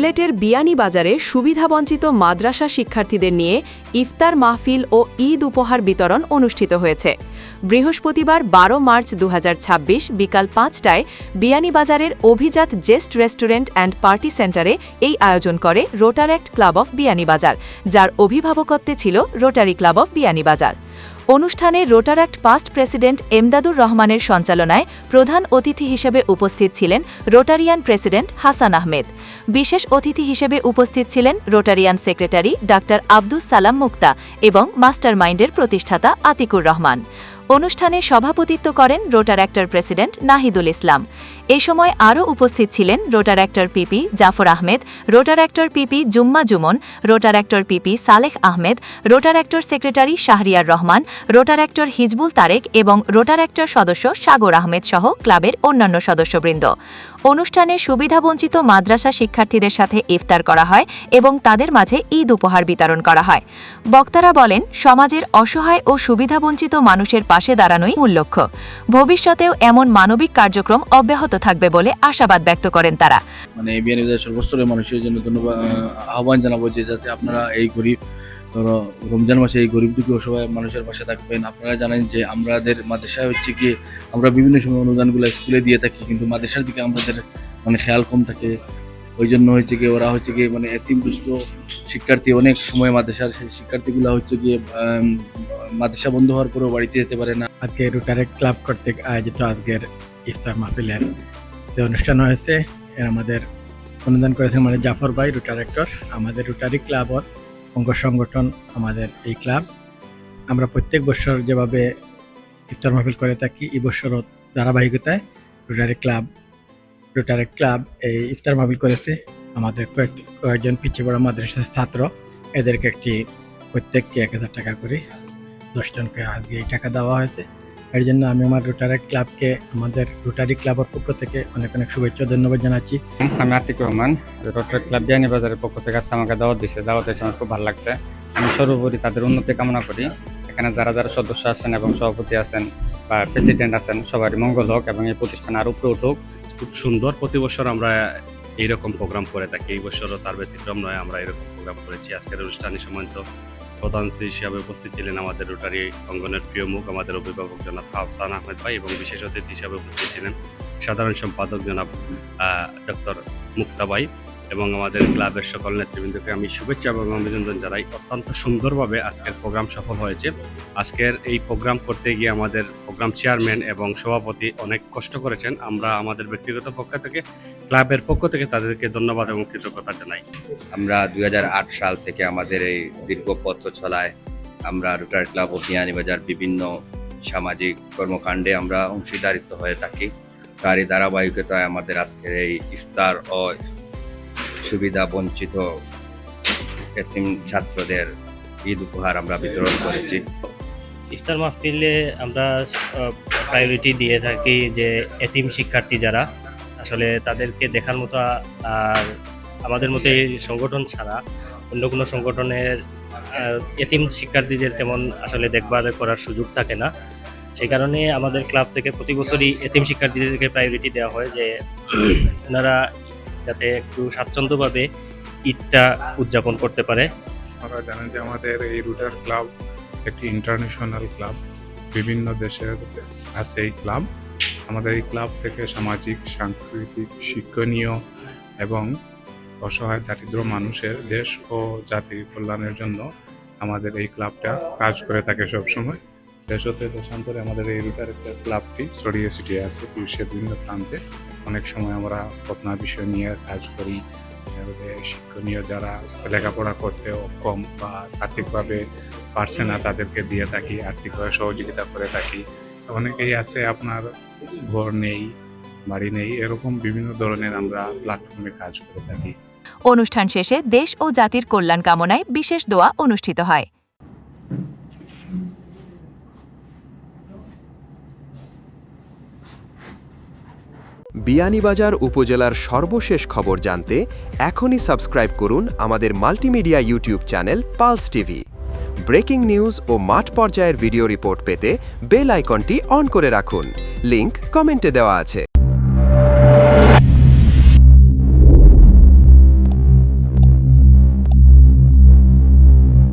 সিলেটের বিয়ানীবাজারে সুবিধাবঞ্চিত মাদ্রাসা শিক্ষার্থীদের নিয়ে ইফতার মাহফিল ও ঈদ উপহার বিতরণ অনুষ্ঠিত হয়েছে। বৃহস্পতিবার ১২ মার্চ ২০২৬ বিকাল ৫টায় বিয়ানীবাজারের অভিজাত জেস্ট রেস্টুরেন্ট অ্যান্ড পার্টি সেন্টারে এই আয়োজন করে রোটারেক্ট ক্লাব অফ বিয়ানীবাজার, যার অভিভাবকত্বে ছিল রোটারি ক্লাব অফ বিয়ানীবাজার। অনুষ্ঠানে রোটারাক্ট পাস্ট প্রেসিডেন্ট এমদাদুর রহমানের সঞ্চালনায় প্রধান অতিথি হিসেবে উপস্থিত ছিলেন রোটারিয়ান প্রেসিডেন্ট হাসান আহমেদ। বিশেষ অতিথি হিসেবে উপস্থিত ছিলেন Rotarian secretary doctor Abdus Salam মুক্তা এবং মাস্টার মাইন্ডের প্রতিষ্ঠাতা আতিকুর রহমান। অনুষ্ঠানে সভাপতিত্ব করেন রোটারাক্টর প্রেসিডেন্ট নাহিদুল ইসলাম। এ সময় আরও উপস্থিত ছিলেন রোটারাক্টর পিপি জাফর আহমেদ, রোটারাক্টর পিপি জুম্মা জুমন, রোটারাক্টর পিপি সালেহ আহমেদ, রোটারাক্টর সেক্রেটারি শাহরিয়ার রহমান, রোটারাক্টর হিজবুল তারেক এবং রোটারাক্টর সদস্য সাগর আহমেদ সহ ক্লাবের অন্যান্য সদস্যবৃন্দ। অনুষ্ঠানে সুবিধাবঞ্চিত মাদ্রাসা শিক্ষার্থীদের সাথে ইফতার করা হয় এবং তাদের মাঝে ঈদ উপহার বিতরণ করা হয়। বক্তারা বলেন, সমাজের অসহায় ও সুবিধাবঞ্চিত মানুষের পাশে দাঁড়ানোই মূল লক্ষ্য। ভবিষ্যতেও এমন মানবিক কার্যক্রম অব্যাহত থাকবে বলে আশাবাদ ব্যক্ত করেন তারা। বিয়ানীবাজার সর্বস্তরের মানুষের জন্য ধন্যবাদ আহ্বান জানাবো যে যাতে আপনারা এই গরিব রমজান মাসে এই গরিব দুঃখী অসহায় মানুষের পাশে থাকবেন। আপনারা জানেন যে আমাদের মাদ্রাসায় হচ্ছে কি আমরা বিভিন্ন সময় অনুদানগুলো স্কুলে দিয়ে থাকি, কিন্তু মাদ্রাসার দিকে আমাদের খেয়াল কম থাকে। ওই জন্য হচ্ছে কি ওরা হচ্ছে কি এতিমদুষ্ট শিক্ষার্থী অনেক সময় মাদ্রাসার সেই শিক্ষার্থীগুলো হচ্ছে গিয়ে মাদ্রাসা বন্ধ হওয়ার পরেও বাড়িতে যেতে পারে না। আজকে রোটারেক্ট ক্লাব কর্তৃক আয়োজিত আজকের ইফতার মাহফিলের যে অনুষ্ঠান হয়েছে আমাদের অনুদান করেছেন জাফর ভাই রোটারেক্টর। আমাদের রোটারি ক্লাবর অঙ্গ সংগঠন আমাদের এই ক্লাব। আমরা প্রত্যেক বছর যেভাবে ইফতার মাহফিল করে থাকি, এই বছরও ধারাবাহিকতায় রোটারেক্ট ক্লাব এই ইফতার মাহফিল করেছে। আমাদের কয়েকজন পিছিয়ে পড়া মাদ্রাসার ছাত্র, এদেরকে প্রত্যেককে ১,০০০ টাকা করে ১০ জনকে আজকে এই টাকা দেওয়া হয়েছে। এর জন্য আমি আমার রোটারেক্ট ক্লাবকে, আমাদের রোটারি ক্লাবের পক্ষ থেকে অনেক অনেক শুভেচ্ছা ধন্যবাদ জানাচ্ছি। আমি আতিকুর রহমান, রোটারি ক্লাব বিয়ানীবাজারের পক্ষ থেকে আমাকে দাওয়াত দিয়েছে। দাওয়াত এসে আমার খুব ভালো লাগছে। আমি সর্বোপরি তাদের উন্নতি কামনা করি। এখানে যারা যারা সদস্য আছেন এবং সভাপতি আছেন বা প্রেসিডেন্ট আছেন, সবারই মঙ্গল হোক এবং এই প্রতিষ্ঠান আরও উপরে উঠুক। খুব সুন্দর, প্রতি বছর আমরা এইরকম প্রোগ্রাম করে থাকি। এই বছরও তার ব্যতিক্রম নয়, আমরা এরকম প্রোগ্রাম করেছি। আজকের অনুষ্ঠানে সম্মানিত প্রধান অতিথি হিসাবে উপস্থিত ছিলেন আমাদের রোটারি অঙ্গনের প্রিয় মুখ, আমাদের অভিভাবক জনাব হাসান আহমেদ ভাই, এবং বিশেষ অতিথি হিসাবে উপস্থিত ছিলেন সাধারণ সম্পাদক জনাব ডক্টর মুক্তা ভাই, এবং আমাদের ক্লাবের সকল নেতৃবৃন্দকে আমি শুভেচ্ছা এবং অভিনন্দন জানাই। অত্যন্ত সুন্দরভাবে আজকের প্রোগ্রাম সফল হয়েছে। আজকের এই প্রোগ্রাম করতে গিয়ে আমাদের প্রোগ্রাম চেয়ারম্যান এবং সভাপতি অনেক কষ্ট করেছেন। আমরা আমাদের ব্যক্তিগত পক্ষ থেকে, ক্লাবের পক্ষ থেকে তাদেরকে ধন্যবাদ এবং কৃতজ্ঞতা জানাই। আমরা ২০০৮ সাল থেকে আমাদের এই দীর্ঘ পথ চলায় আমরা রোটারি ক্লাব অফ বিয়ানীবাজার বিভিন্ন সামাজিক কর্মকাণ্ডে আমরা অংশীদারিত্ব হয়ে থাকি। তারই ধারাবাহিকতায় আমাদের আজকের এই ইফতার ও সুবিধা বঞ্চিত এতিম ছাত্রদের ঈদ উপহার আমরা বিতরণ করেছি। ইফতার মাহফিলে আমরা প্রায়োরিটি দিয়ে থাকি যে এতিম শিক্ষার্থী যারা, আসলে তাদেরকে দেখার মতো আর আমাদের মতো এই সংগঠন ছাড়া অন্য কোনো সংগঠনের এতিম শিক্ষার্থীদের তেমন আসলে দেখভাল করার সুযোগ থাকে না। সেই কারণে আমাদের ক্লাব থেকে প্রতি বছরই এতিম শিক্ষার্থীদেরকে প্রায়োরিটি দেওয়া হয় যে ওনারা যাতে একটু স্বাচ্ছন্দ্যভাবে ঈদটা উদযাপন করতে পারে। আপনারা জানেন যে আমাদের এই রোটারি ক্লাব একটি ইন্টারন্যাশনাল ক্লাব, বিভিন্ন দেশের আছে এই ক্লাব। আমাদের এই ক্লাব থেকে সামাজিক, সাংস্কৃতিক, শিক্ষণীয় এবং অসহায় দারিদ্র মানুষের দেশ ও জাতির কল্যাণের জন্য আমাদের এই ক্লাবটা কাজ করে থাকে সবসময়। দেশ হতে দেশান্তরে আমাদের এই রোটারি ক্লাবটি ছড়িয়ে ছিটিয়ে আছে বিশ্বের বিভিন্ন প্রান্তে। অনেক সময় আমরা ঘটনা বিষয় নিয়ে কাজ করি। শিক্ষণীয় যারা লেখাপড়া করতে অক্ষম বা আর্থিকভাবে পারছে না, তাদেরকে দিয়ে থাকি, আর্থিকভাবে সহযোগিতা করে থাকি। অনেকেই আছে আপনার ঘর নেই, বাড়ি নেই, এরকম বিভিন্ন ধরনের আমরা প্ল্যাটফর্মে কাজ করে থাকি। অনুষ্ঠান শেষে দেশ ও জাতির কল্যাণ কামনায় বিশেষ দোয়া অনুষ্ঠিত হয়। বিয়ানীবাজার উপজেলার সর্বশেষ খবর জানতে এখনই সাবস্ক্রাইব করুন আমাদের multimedia YouTube channel Pulse TV. Breaking news ও মাঠ পর্যায়ের ভিডিও রিপোর্ট পেতে বেল আইকনটি অন করে রাখুন। লিংক কমেন্টে দেওয়া আছে।